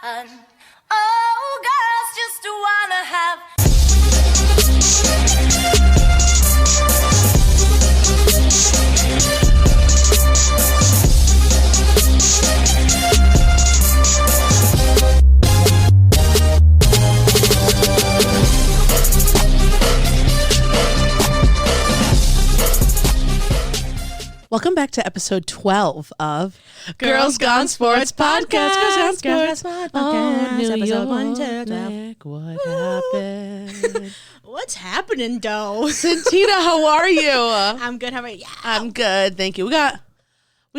Oh, girls just wanna have. Welcome back to episode 12 of Girls Gone Sports Podcast. Girls Gone Sports. Oh, New Episode York, 1, 2, 12. what happened? What's happening, though? Santina, how are you? I'm good. How about you? I'm good, thank you. We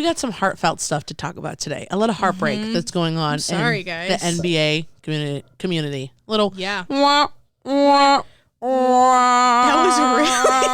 got some heartfelt stuff to talk about today. A lot of heartbreak that's going on. Sorry, in guys. The NBA community. Little Yeah. Wah, wah, wah. That was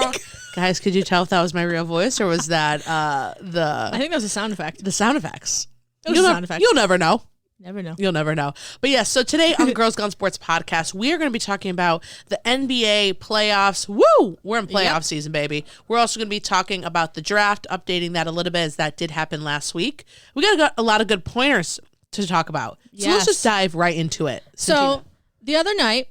really... Guys, could you tell if that was my real voice or was that I think that was a sound effect. the sound effects? It was a sound effect. You'll never know. Never know. You'll never know. But yeah, so today on Girls Gone Sports Podcast, we are going to be talking about the NBA playoffs. Woo! We're in playoff season, baby. We're also going to be talking about the draft, updating that a little bit as that did happen last week. We got a lot of good pointers to talk about. So let's just dive right into it. So the other night,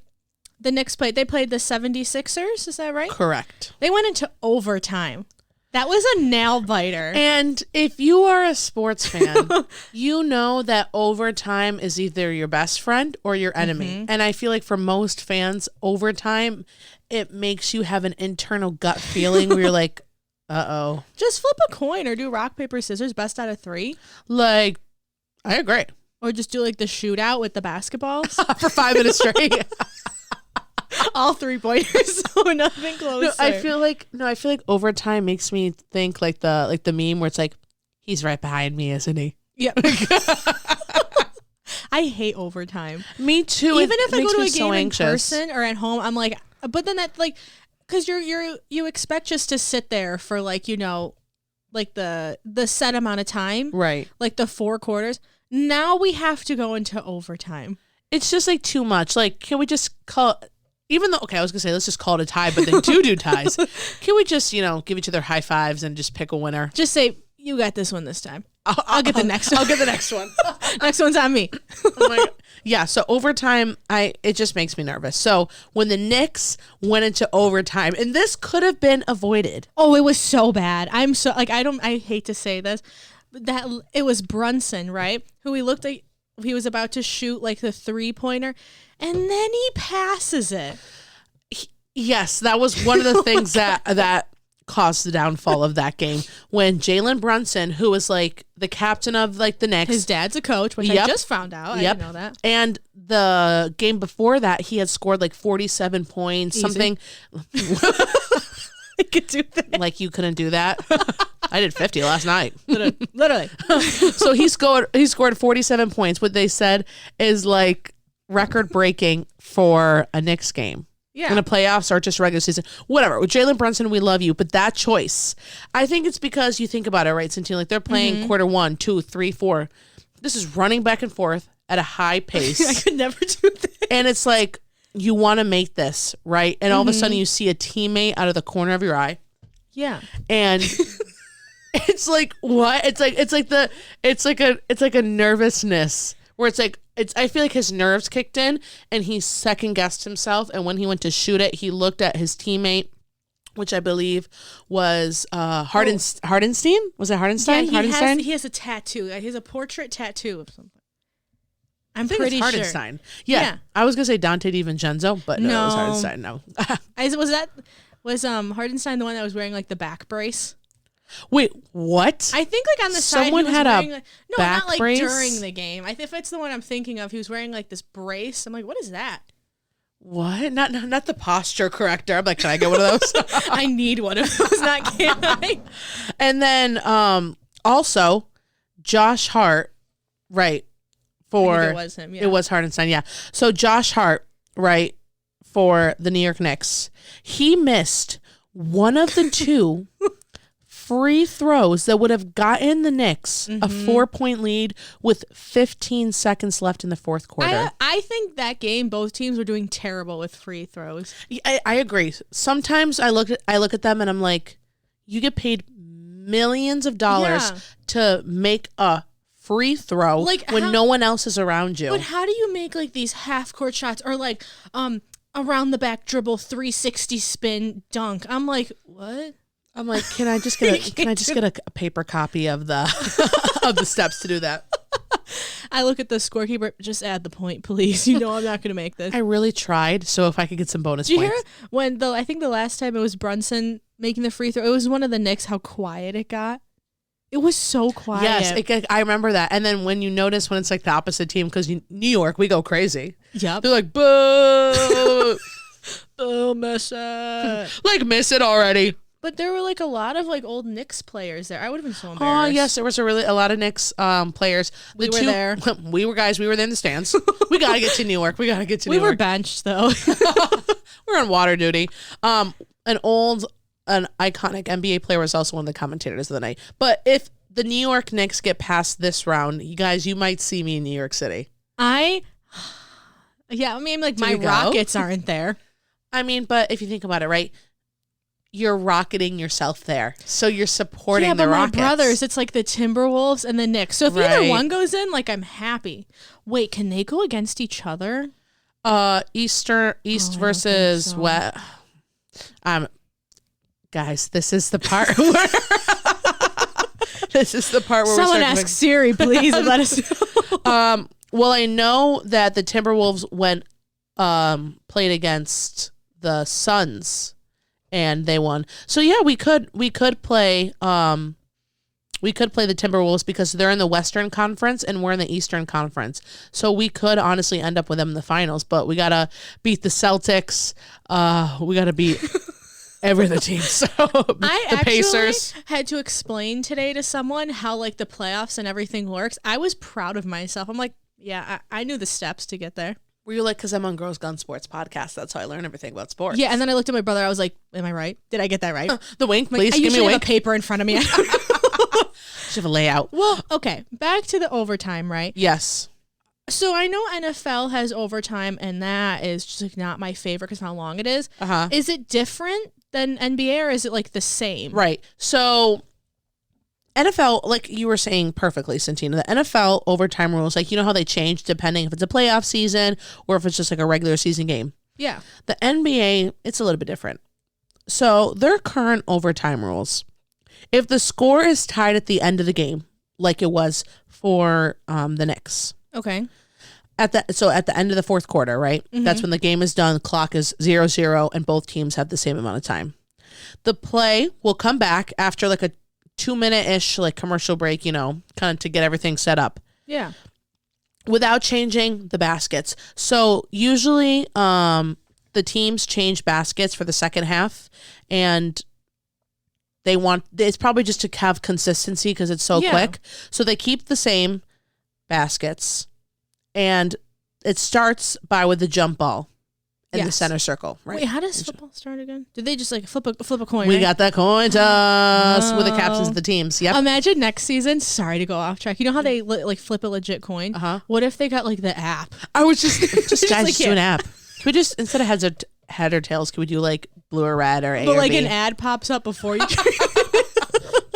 the Knicks played the 76ers. Is that right? Correct. They went into overtime. That was a nail biter. And if you are a sports fan, you know that overtime is either your best friend or your enemy. And I feel like for most fans, overtime, it makes you have an internal gut feeling where you're like, uh-oh. Just flip a coin or do rock, paper, scissors, best out of 3. Like, I agree. Or just do like the shootout with the basketballs. For 5 minutes straight. All 3-pointers, so nothing closer. No, I feel like overtime makes me think like the meme where it's like, he's right behind me, isn't he? Yep. I hate overtime. Me too. Even if I go to a so game anxious. in person or at home, I'm like, but then that like, because you expect just to sit there for like, you know, like the set amount of time, Right. like the 4 quarters. Now we have to go into overtime. It's just like too much. Like, can we just call? Even though, okay, I was gonna say let's just call it a tie, but they do ties. Can we just, give each other high fives and just pick a winner? Just say you got this one this time. I'll get the next one. I'll get the next one. Next one's on me. Oh my God. Yeah, so overtime, it just makes me nervous. So when the Knicks went into overtime, and this could have been avoided. Oh, it was so bad. I'm so like I hate to say this, but that it was Brunson, right? Who he looked like he was about to shoot like the 3-pointer, and then he passes it. Yes, that was one of the things that caused the downfall of that game when Jalen Brunson, who was like the captain of like the Knicks, his dad's a coach, which I just found out. I didn't know that. And the game before that, he had scored like 47 points, Easy. something. I could do that. Like you couldn't do that. I did 50 last night. Literally. So he scored 47 points. What they said is like record breaking for a Knicks game. Yeah. In the playoffs or just regular season. Whatever. With Jalen Brunson, we love you. But that choice, I think it's because you think about it, right, Santina? Like they're playing quarter 1, 2, 3, 4. This is running back and forth at a high pace. I could never do that. And it's like, you want to make this, right? And all of a sudden you see a teammate out of the corner of your eye. Yeah. And it's like, what? It's like a nervousness where it's like, I feel like his nerves kicked in and he second guessed himself. And when he went to shoot it, he looked at his teammate, which I believe was Hardenstein. Was it Hardenstein? Yeah, he has a tattoo. He has a portrait tattoo of something. I'm pretty sure. Hardenstein. Yeah. I was gonna say Dante DiVincenzo, but no, it was Hardenstein. No. Was Hardenstein the one that was wearing like the back brace? Wait, what? I think like on the side someone he was had wearing, a like, no, back not like brace? during the game. If it's the one I'm thinking of, he was wearing like this brace. I'm like, what is that? What? Not the posture corrector. I'm like, can I get one of those? I need one of those. Not can I? And then also Josh Hart, right? For I think it was him. Yeah. It was Hardenstein. Yeah. So Josh Hart, right, for the New York Knicks, he missed one of the 2 free throws that would have gotten the Knicks a 4-point lead with 15 seconds left in the fourth quarter. I think that game, both teams were doing terrible with free throws. I agree. Sometimes I look at them and I'm like, you get paid millions of dollars to make a free throw when no one else is around you. But how do you make like these half court shots or like around the back dribble 360 spin dunk? I'm like, what? I'm like, can I just get a paper copy of the of the steps to do that? I look at the scorekeeper, just add the point, please. You know I'm not going to make this. I really tried, so if I could get some bonus Did points. you hear when I think the last time it was Brunson making the free throw, it was one of the Knicks, how quiet it got? It was so quiet. Yes, I remember that. And then when you notice when it's like the opposite team, because New York, we go crazy. Yep. They're like, boo! Oh, miss it. Like, miss it already. But there were like a lot of like old Knicks players there. I would have been so embarrassed. Oh yes, there was a lot of Knicks players. We were there. We were there in the stands. We gotta get to New York. We were benched though. We're on water duty. An iconic NBA player was also one of the commentators of the night. But if the New York Knicks get past this round, you guys, you might see me in New York City. I mean, like my Rockets aren't there. I mean, but if you think about it, right? You're rocketing yourself there. So you're supporting the Rockets. My brothers, it's like the Timberwolves and the Knicks. So if either one goes in, like I'm happy. Wait, can they go against each other? East versus West. Guys, this is the part where someone ask Siri, please, and let us know. Well, I know that the Timberwolves played against the Suns. And they won. So yeah, we could play the Timberwolves because they're in the Western Conference and we're in the Eastern Conference. So we could honestly end up with them in the finals, but we gotta beat the Celtics. We gotta beat every other team. So the Pacers. Had to explain today to someone how like the playoffs and everything works. I was proud of myself. I'm like, yeah, I knew the steps to get there. Were you like, because I'm on Girls Gun Sports podcast, that's how I learn everything about sports. Yeah, and then I looked at my brother. I was like, am I right? Did I get that right? The wink, please. I Give me a usually wink. have a paper in front of me. You have a layout. Well, okay, back to the overtime, right? Yes. So I know NFL has overtime, and that is just like not my favorite because how long it is. Uh-huh. Is it different than NBA, or is it like the same? Right. So NFL, like you were saying perfectly, Santina, the NFL overtime rules, like, you know how they change depending if it's a playoff season or if it's just like a regular season game. Yeah. The NBA, it's a little bit different. So their current overtime rules, if the score is tied at the end of the game, like it was for the Knicks. Okay. At the end of the fourth quarter, right? Mm-hmm. That's when the game is done. Clock is 0-0 and both teams have the same amount of time. The play will come back after like a 2-minute-ish like commercial break, you know, kind of to get everything set up. Yeah. Without changing the baskets. So usually the teams change baskets for the second half, and it's probably just to have consistency because it's so quick. So they keep the same baskets, and it starts with the jump ball in the center circle. Right? Wait, how does football start again? Did they just like flip a coin? We got that coin toss with the captains of the teams. Yep. Imagine next season. Sorry to go off track. You know how they like flip a legit coin? Uh-huh. What if they got like the app? I was just guys, just do an app. Can we just, instead of head or tails, can we do like blue or red or A but or like B? an ad pops up before you.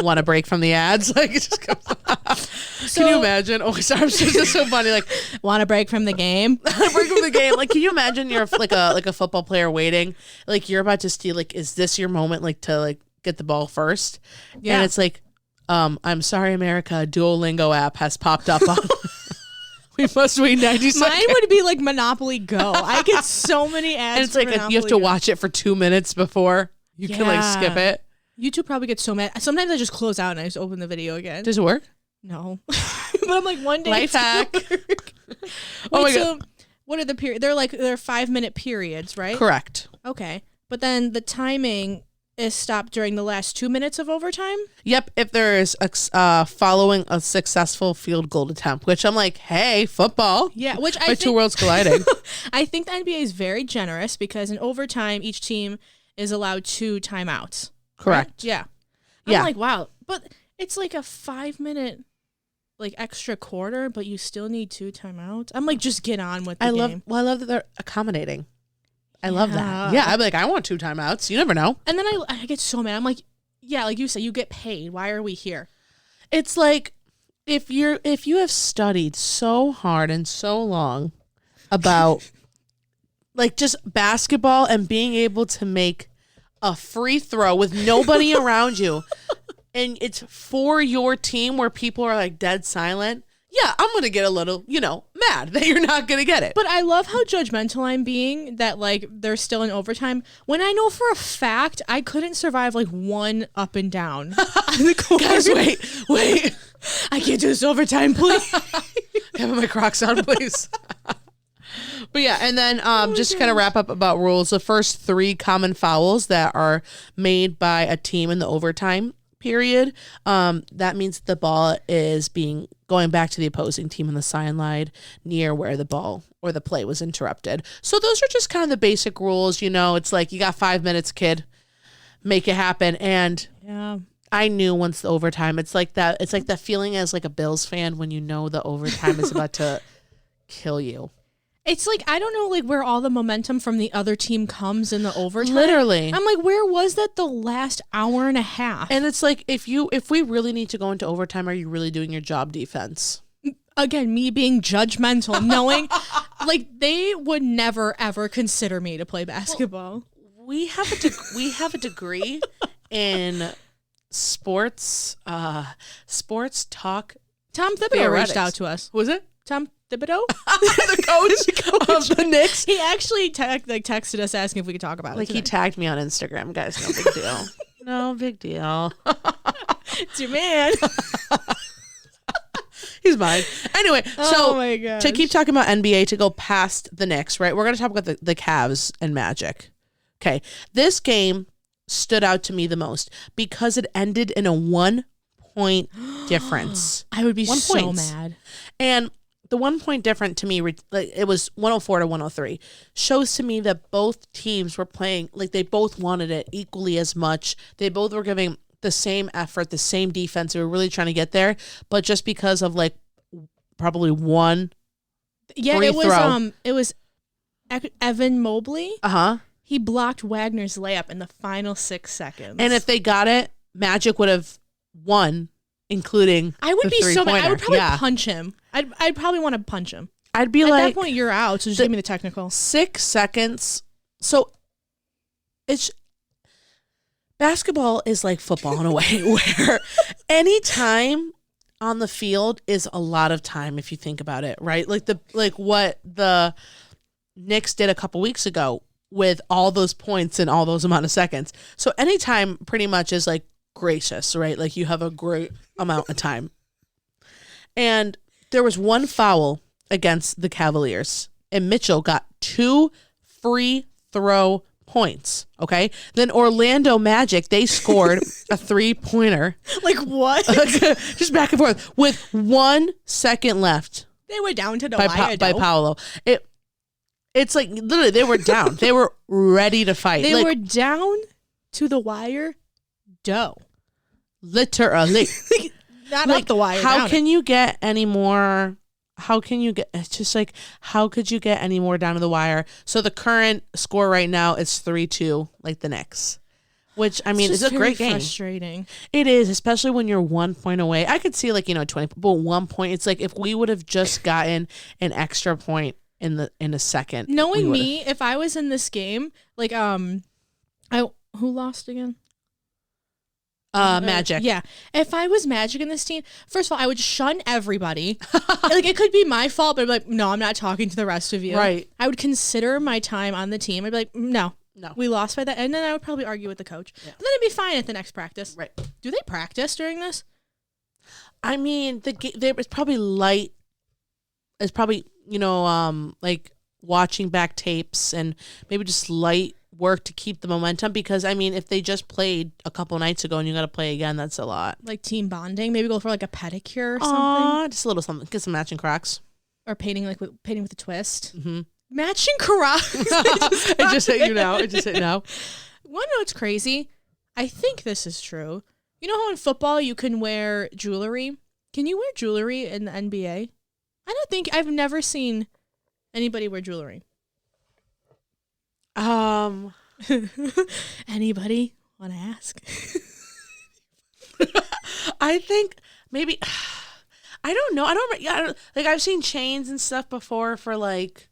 Want to break from the ads? Like, it just comes. Can you imagine? Oh, sorry, it's just so funny. Like, want to break from the game? break from the game. Like, can you imagine you're like a football player waiting, like you're about to steal. Like, is this your moment? Like to like get the ball first? Yeah. And it's like, I'm sorry, America. A Duolingo app has popped up on. We must wait 90 seconds. Mine would be like Monopoly Go. I get so many ads. And it's like you have to watch it for 2 minutes before you can like skip it. YouTube probably gets so mad. Sometimes I just close out and I just open the video again. Does it work? No. But I'm like, one day. Life hack. Oh my God. So what are the periods? They're 5-minute periods, right? Correct. Okay. But then the timing is stopped during the last 2 minutes of overtime? Yep. If there is following a successful field goal attempt, which I'm like, hey, football. Yeah. Which I think, two worlds colliding. I think the NBA is very generous because in overtime, each team is allowed 2 timeouts. Correct. Right? Yeah. I'm like, wow. But it's like a 5-minute like extra quarter, but you still need 2 timeouts. I'm like, just get on with the game. I love that they're accommodating. I love that. Yeah, I'm like, I want 2 timeouts. You never know. And then I get so mad. I'm like, yeah, like you said, you get paid. Why are we here? It's like, if you have studied so hard and so long about like just basketball and being able to make a free throw with nobody around you, and it's for your team where people are like dead silent, yeah, I'm gonna get a little, mad that you're not gonna get it. But I love how judgmental I'm being that like they're still in overtime when I know for a fact I couldn't survive like one up and down on the court. Guys, wait. I can't do this overtime, please. Having my Crocs on, please. But yeah, and then just to kind of wrap up about rules, the first 3 common fouls that are made by a team in the overtime period, that means the ball is going back to the opposing team on the sideline near where the ball or the play was interrupted. So those are just kind of the basic rules. It's like you got 5 minutes, kid, make it happen. And Yeah. I knew once the overtime, it's like that feeling as like a Bills fan when you know the overtime is about to kill you. It's like, I don't know like where all the momentum from the other team comes in the overtime. Literally. I'm like, where was that the last hour and a half? And it's like, if we really need to go into overtime, are you really doing your job, defense? Again, me being judgmental, knowing like they would never ever consider me to play basketball. We have a degree in sports talk. Tom Thibodeau reached out to us. Was it? Tom Thibodeau? The coach of the Knicks? He actually texted us asking if we could talk about Like it. he tagged me on Instagram, guys. No big deal. No big deal. It's your man. He's mine. Anyway, Oh so my gosh. to keep talking about NBA, to go past the Knicks, right? We're going to talk about the Cavs and Magic. Okay. This game stood out to me the most because it ended in a 1-point difference. I would be 1 so point. mad. And the 1 point difference to me, like it was 104 to 103, shows to me that both teams were playing, like they both wanted it equally as much. They both were giving the same effort, the same defense. They were really trying to get there. But just because of like probably one Yeah, free throw. it was Evan Mobley. Uh-huh. He blocked Wagner's layup in the final 6 seconds. And if they got it, Magic would have won, including I would the be so mad. I would probably yeah. punch him. I'd probably want to punch him. I'd be At like that point, you're out. So just the- give me the technical. 6 seconds. So it's basketball is like football in a way where any time on the field is a lot of time if you think about it, right? Like what the Knicks did a couple weeks ago with all those points and all those amount of seconds. So anytime pretty much is like gracious, right? Like you have a great amount of time. And there was one foul against the Cavaliers, and Mitchell got 2 free throw points. Okay. Then Orlando Magic, they scored a 3-pointer. Like what? Just back and forth with 1 second left They were down to the by wire. by Paolo. It's like literally they were down. They were ready to fight. They like, were down to the wire. Dough. literally. Not Like, up the wire. how down can you get any more? How can you get? It's just like, how could you get any more down to the wire? So the current score right now is 3-2, like the Knicks. Which I mean, it's a great game. Frustrating. It is, especially when you're 1 point away. I could see 20, but 1 point. It's like if we would have just gotten an extra point in a second. Knowing we me, if I was in this game, like who lost again? Magic. Yeah. If I was Magic in this team, first of all, I would shun everybody. Like it could be my fault, but I'd be like, no, I'm not talking to the rest of you. Right. I would consider my time on the team. I'd be like, no, No. we lost by that, and then I would probably argue with the coach. Yeah. But then it'd be fine at the next practice. Right. Do they practice during this? I mean, it's probably light. It's probably like watching back tapes and maybe just light work to keep the momentum, because I mean, if they just played a couple nights ago and you got to play again, that's a lot. Like team bonding, maybe go for like a pedicure or something, Aw, just a little something. Get some matching Crocs. or painting with a twist. Mm-hmm. Matching Crocs. It just hit you now. It just hit now. Want to know what's crazy? I think this is true. You know how in football you can wear jewelry? Can you wear jewelry in the NBA? I've never seen anybody wear jewelry. Anybody want to ask? I think maybe I don't know. I don't. Yeah, like I've seen chains and stuff before for like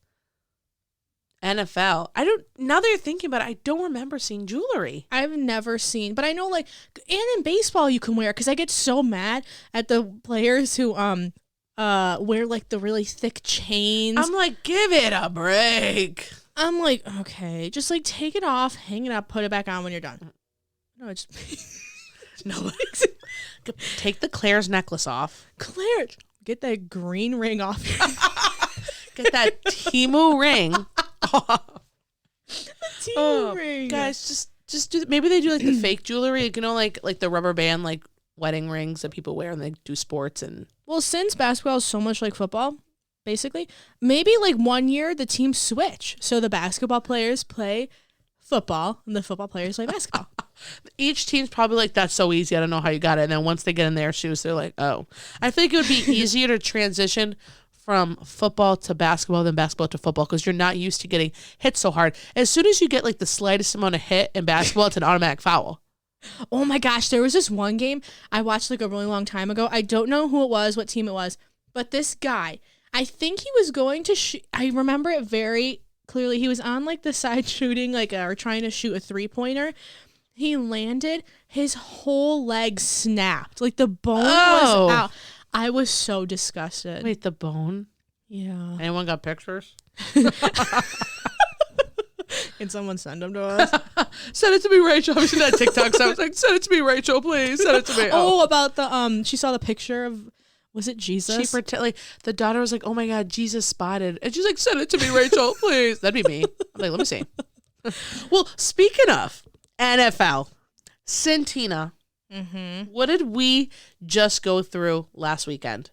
NFL. I don't. Now that you're thinking about it, I don't remember seeing jewelry. I've never seen, but I know like, and in baseball you can wear because I get so mad at the players who wear like the really thick chains. I'm like, give it a break. I'm like, okay, just like take it off, hang it up, put it back on when you're done. No, it's No, take the Claire's necklace off. Claire, get that green ring off. Get that Timu ring off. Ring. Guys, just do. Maybe they do like the fake jewelry, you know, like the rubber band, like wedding rings that people wear when they do sports. And well, since basketball is so much like football, basically, maybe like 1 year the teams switch, so the basketball players play football and the football players play basketball. Each team's probably like, that's so easy, I don't know how you got it. And then once they get in their shoes, they're like, oh. I think it would be easier to transition from football to basketball than basketball to football because you're not used to getting hit so hard. As soon as you get like the slightest amount of hit in basketball, it's an automatic foul. Oh my gosh, there was this one game I watched like a really long time ago. I don't know who it was, what team it was, but this guy, I think he was going to shoot. I remember it very clearly. He was on like the side shooting, like or trying to shoot a 3-pointer. He landed, his whole leg snapped. Like the bone was out. I was so disgusted. Wait, the bone? Yeah. Anyone got pictures? Can someone send them to us? Send it to me, Rachel. I've seen that TikTok. So I was like, send it to me, Rachel, please. Send it to me. Oh, about the she saw the picture of, was it Jesus? She like the daughter was like, oh my God, Jesus spotted. And she's like, send it to me, Rachel, please. That'd be me. I'm like, let me see. Well, speaking of NFL, Santina, what did we just go through last weekend?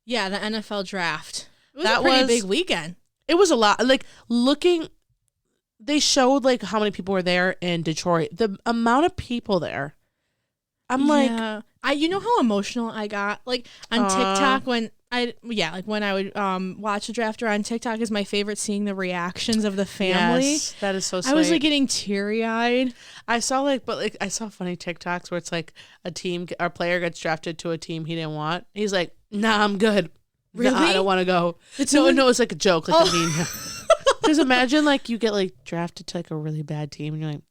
Yeah, the NFL draft. It was That a pretty was- big weekend. It was a lot. Like looking, they showed like how many people were there in Detroit. The amount of people there. I'm like, you know how emotional I got like on TikTok when I would watch the draft on TikTok is my favorite, seeing the reactions of the family. yes, that is so sweet. I was like getting teary eyed. I saw I saw funny TikToks where it's like our player gets drafted to a team he didn't want. He's like, nah, I'm good. Really? Nah, I don't want to go. It's No, it's like a joke. Like a meme. Because imagine like you get like drafted to like a really bad team and you're like,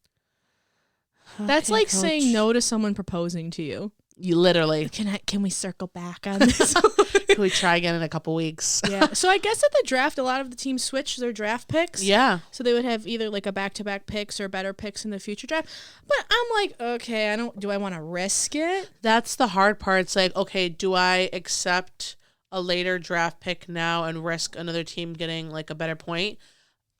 That's "Okay, like coach." saying no to someone proposing to you. You literally. Can we circle back on this? Can we try again in a couple weeks? Yeah. So I guess at the draft, a lot of the teams switched their draft picks. Yeah. So they would have either like a back-to-back picks or better picks in the future draft. But I'm like, okay, do I want to risk it? That's the hard part. It's like, okay, do I accept a later draft pick now and risk another team getting like a better point?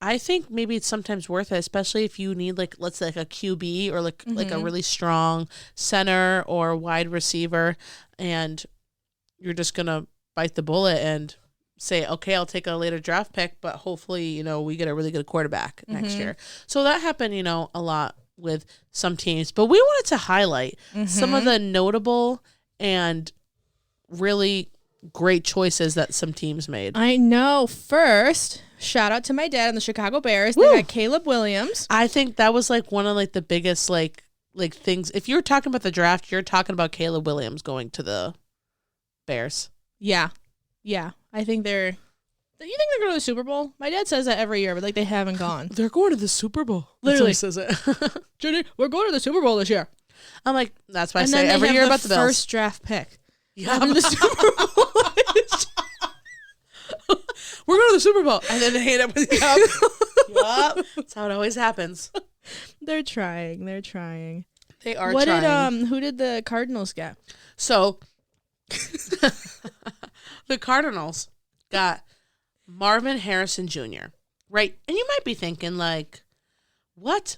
I think maybe it's sometimes worth it, especially if you need like, let's say like a QB or like a really strong center or wide receiver, and you're just gonna bite the bullet and say, okay, I'll take a later draft pick, but hopefully, we get a really good quarterback next year. So that happened, a lot with some teams, but we wanted to highlight some of the notable and really great choices that some teams made. I know. First, shout out to my dad and the Chicago Bears. They Woo! got Caleb Williams. I think that was like one of like the biggest like things. If you're talking about the draft, you're talking about Caleb Williams going to the Bears. Yeah. I think they're. You think they're going to the Super Bowl? My dad says that every year, but like they haven't gone. They're going to the Super Bowl. Literally says it. Judy, we're going to the Super Bowl this year. I'm like, that's why I And say then they every have year the about the Bills. first draft pick. Yeah, In the Super Bowl. we're going to the Super Bowl, and then they hate it with Yup. That's how it always happens. They're trying. They are What trying. who did the Cardinals get? So the Cardinals got Marvin Harrison Jr., right? And you might be thinking like, what?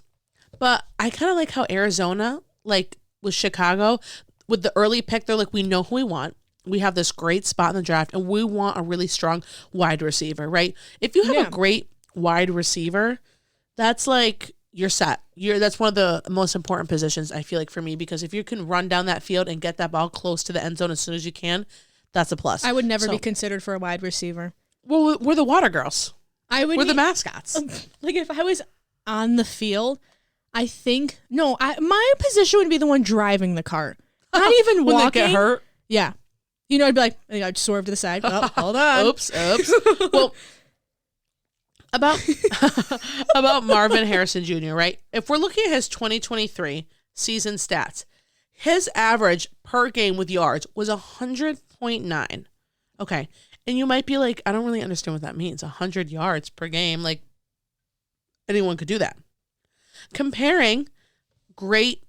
But I kind of like how Arizona, like with Chicago, with the early pick, they're like, we know who we want. We have this great spot in the draft, and we want a really strong wide receiver, right? If you have a great wide receiver, that's like you're set. That's one of the most important positions, I feel like, for me, because if you can run down that field and get that ball close to the end zone as soon as you can, that's a plus. I would never be considered for a wide receiver. Well, we're the water girls. We're the mascots. Like if I was on the field, I think my position would be the one driving the cart, not even When walking. they get hurt. Yeah, I'd be like, I'd swerve to the side. Oh, hold on. Oops. Well, about Marvin Harrison Jr., right? If we're looking at his 2023 season stats, his average per game with yards was 100.9. Okay. And you might be like, I don't really understand what that means. 100 yards per game. Like, anyone could do that. Comparing great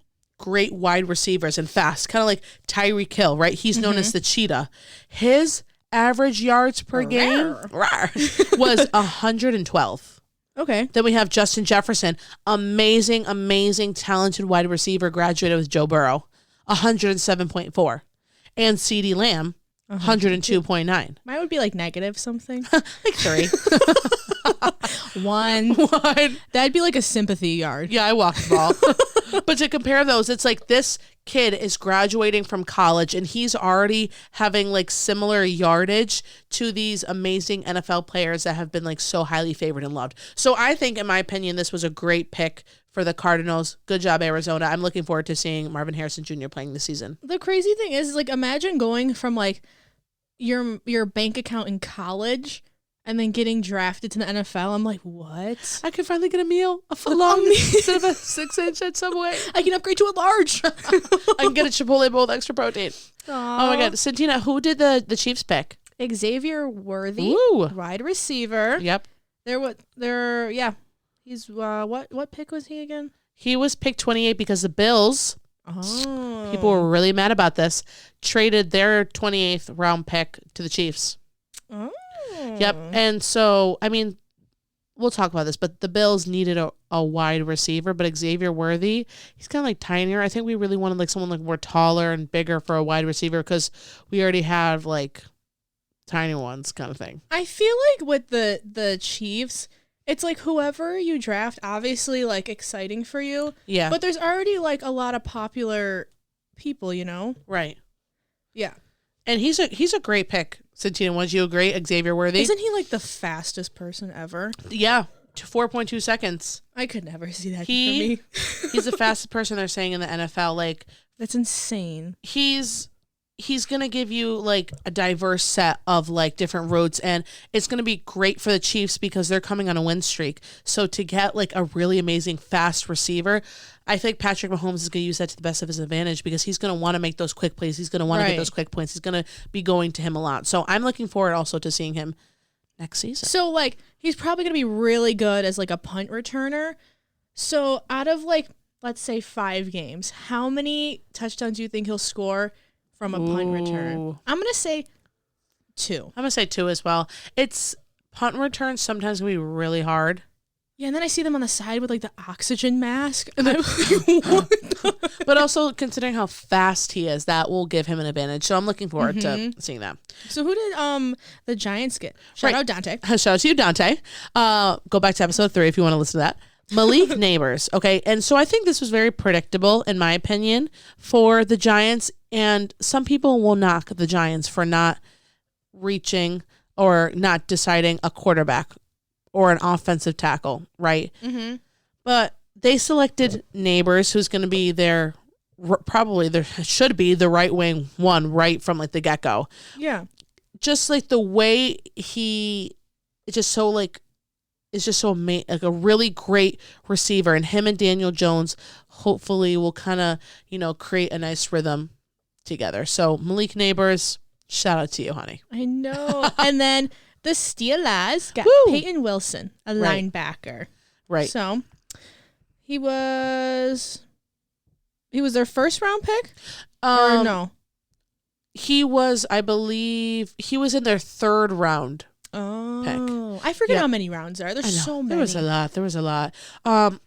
wide receivers and fast, kind of like Tyreek Hill, right? He's known as the cheetah. His average yards per game was 112. Okay. Then we have Justin Jefferson, amazing, talented wide receiver, graduated with Joe Burrow, 107.4. And CeeDee Lamb, 102.9. Mine would be like negative something. Like 3. One. That'd be like a sympathy yard. Yeah, I walked the ball. But to compare those, it's like this kid is graduating from college and he's already having like similar yardage to these amazing NFL players that have been like so highly favored and loved. So I think, in my opinion, this was a great pick for the Cardinals. Good job, Arizona. I'm looking forward to seeing Marvin Harrison Jr. playing this season. The crazy thing is like, imagine going from like your bank account in college and then getting drafted to the NFL. I'm like, what? I could finally get a meal, a foot long instead of a 6-inch at Subway. I can upgrade to a large. I can get a Chipotle bowl with extra protein. Aww. Oh my God. Santina, who did the Chiefs pick? Xavier Worthy, Ooh. wide receiver. Yep. Yeah. He's what pick was he again? He was picked 28 because the Bills, people were really mad about this, traded their 28th round pick to the Chiefs. Oh. Yep. And so, I mean, we'll talk about this, but the Bills needed a wide receiver, but Xavier Worthy, he's kind of like tinier. I think we really wanted like someone like more taller and bigger for a wide receiver because we already have like tiny ones kind of thing. I feel like with the Chiefs, it's like whoever you draft, obviously like exciting for you. Yeah. But there's already like a lot of popular people, Right. Yeah. And he's a great pick. Santina, wouldn't you agree? Xavier Worthy. Isn't he like the fastest person ever? Yeah. 4.2 seconds. I could never see that for me. He's the fastest person they're saying in the NFL. Like, that's insane. He's going to give you like a diverse set of like different routes, and it's going to be great for the Chiefs because they're coming on a win streak. So to get like a really amazing fast receiver, I think Patrick Mahomes is going to use that to the best of his advantage because he's going to want to make those quick plays. He's going to want to get those quick points. He's going to be going to him a lot. So I'm looking forward also to seeing him next season. So like he's probably going to be really good as like a punt returner. So out of like, let's say 5 games, how many touchdowns do you think he'll score from a punt return? I'm going to say 2. I'm going to say 2 as well. It's punt returns sometimes can be really hard. Yeah, and then I see them on the side with like the oxygen mask. And I'm like, what? But also considering how fast he is, that will give him an advantage. So I'm looking forward to seeing that. So who did the Giants get? Shout out Dante. Shout out to you, Dante. Go back to episode 3 if you want to listen to that. Malik Neighbors. Okay. And so I think this was very predictable, in my opinion, for the Giants. And some people will knock the Giants for not reaching or not deciding a quarterback or an offensive tackle, right? Mm-hmm. But they selected Neighbors, who's going to be should be the right wing one right from like the get-go. Yeah. Just like the way it's just so like a really great receiver, and him and Daniel Jones hopefully will kind of, create a nice rhythm together. So Malik Neighbors, shout out to you, honey. I know. And then the Steelers got Peyton Wilson, a linebacker. Right. So he was their first round pick? Or no? He was, I believe, in their 3rd round. Oh, I forget how many rounds there are. There's so many. There was a lot.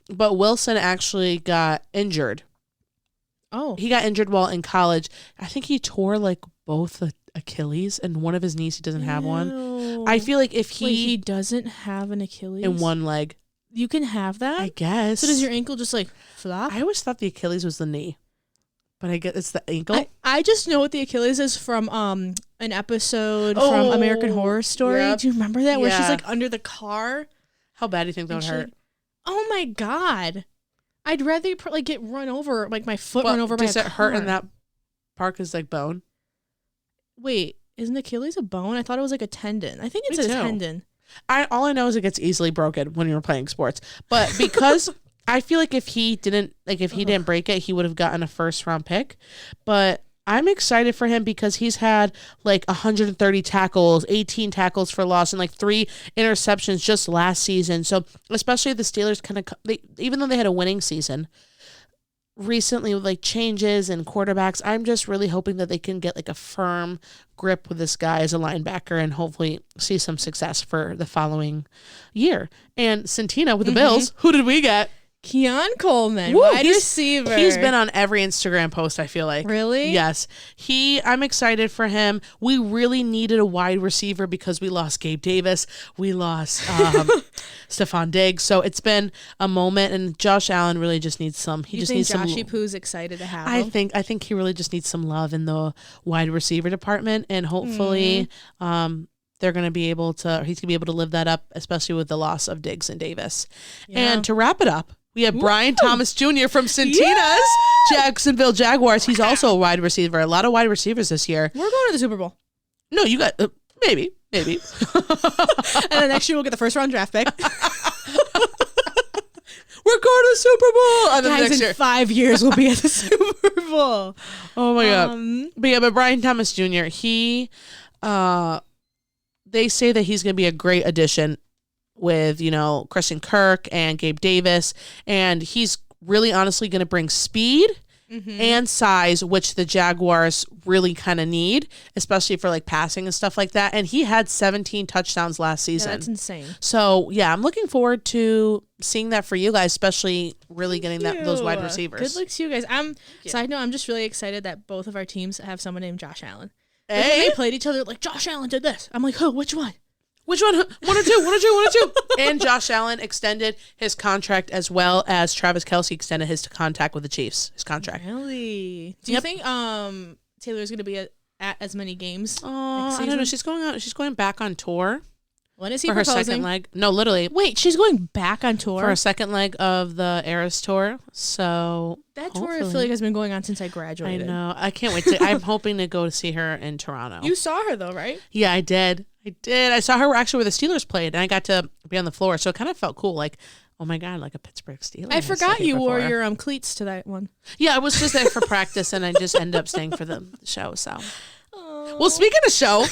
But Wilson actually got injured. Oh. He got injured while in college. I think he tore like both the Achilles, and one of his knees he doesn't have one. I feel like if he doesn't have an Achilles in one leg, you can have that? I guess. So does your ankle just like flop? I always thought the Achilles was the knee, but I guess it's the ankle. I just know what the Achilles is from an episode from American Horror Story. Yep. Do you remember that where she's like under the car? How bad do you think that would hurt? Oh my God. I'd rather like get run over, like my foot run over by a car. Does it hurt in that part because like bone? Wait, isn't Achilles a bone? I thought it was like a tendon. I think it's Me a too. tendon. All I know is it gets easily broken when you're playing sports. But because I feel like if he didn't break it, he would have gotten a first round pick. But I'm excited for him because he's had like 130 tackles, 18 tackles for loss, and like 3 interceptions just last season. So especially the Steelers even though they had a winning season recently with like changes and quarterbacks, I'm just really hoping that they can get like a firm grip with this guy as a linebacker and hopefully see some success for the following year. And Santina with the Bills, who did we get? Keon Coleman, Woo, wide he's- receiver. He's been on every Instagram post, I feel like. Really? Yes. I'm excited for him. We really needed a wide receiver because we lost Gabe Davis. We lost Stephon Diggs. So it's been a moment, and Josh Allen really just needs some. He You just think needs Joshy some. Poo's excited to have I him? think he really just needs some love in the wide receiver department, and hopefully they're going to be able to. He's going to be able to live that up, especially with the loss of Diggs and Davis. Yeah. And to wrap it up, we have Brian Thomas Jr. from Santina's Jacksonville Jaguars. He's also a wide receiver. A lot of wide receivers this year. We're going to the Super Bowl. No, you got maybe. And then next year we'll get the first round draft pick. We're going to the Super Bowl. And then Guys, next in year. 5 years we'll be at the Super Bowl. Oh my god. But Brian Thomas Jr. He, they say that he's going to be a great addition with, Christian Kirk and Gabe Davis, and he's really honestly going to bring speed and size, which the Jaguars really kind of need, especially for like passing and stuff like that. And he had 17 touchdowns last season. That's insane. So yeah, I'm looking forward to seeing that for you guys, especially really getting those wide receivers. Good luck to you guys. Side note, I'm just really excited that both of our teams have someone named Josh Allen. Like, when Hey, they played each other, like, Josh Allen did this. I'm like, who? Which one? which one? One or two. And Josh Allen extended his contract as well as Travis Kelce extended his contact with the Chiefs. His contract. Really? Do you think Taylor's going to be at as many games? Oh, I don't know. She's going back on tour When is he for her proposing? second leg. No, literally Wait, she's going back on tour? for a second leg of the Eras tour. So That tour, I hopefully- feel like, has been going on since I I graduated. know. I can't wait to. I'm hoping to go to see her in Toronto. You saw her, though, right? Yeah, I did. I saw her actually where the Steelers played, and I got to be on the floor, so it kind of felt cool. Like, oh my god, like a Pittsburgh Steelers. I forgot you wore before. your cleats to that one. Yeah, I was just there for practice, and I just ended up staying for the show. So, well, speaking of show,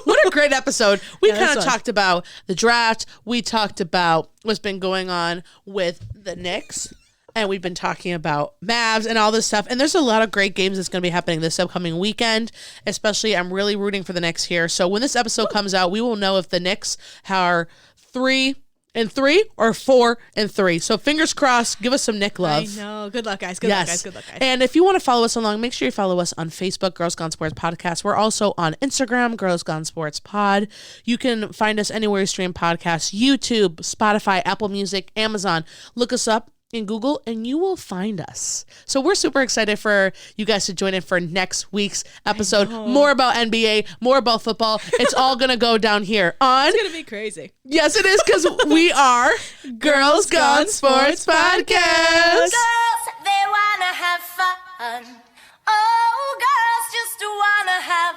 what a great episode! We Yeah, kind this of was. talked about the draft. We talked about what's been going on with the Knicks. And we've been talking about Mavs and all this stuff. And there's a lot of great games that's going to be happening this upcoming weekend. Especially, I'm really rooting for the Knicks here. So when this episode comes out, we will know if the Knicks are 3-3 or 4-3. So fingers crossed. Give us some Nick love. I know. Good luck, guys. Good luck, guys. And if you want to follow us along, make sure you follow us on Facebook, Girls Gone Sports Podcast. We're also on Instagram, Girls Gone Sports Pod. You can find us anywhere you stream podcasts, YouTube, Spotify, Apple Music, Amazon. Look us up in Google and you will find us. So we're super excited for you guys to join in for next week's episode. More about NBA, more about football. It's all going to go down here on... It's going to be crazy. Yes, it is, because we are Girls Gone Sports Podcast. Girls, they wanna have fun. Oh, girls just wanna have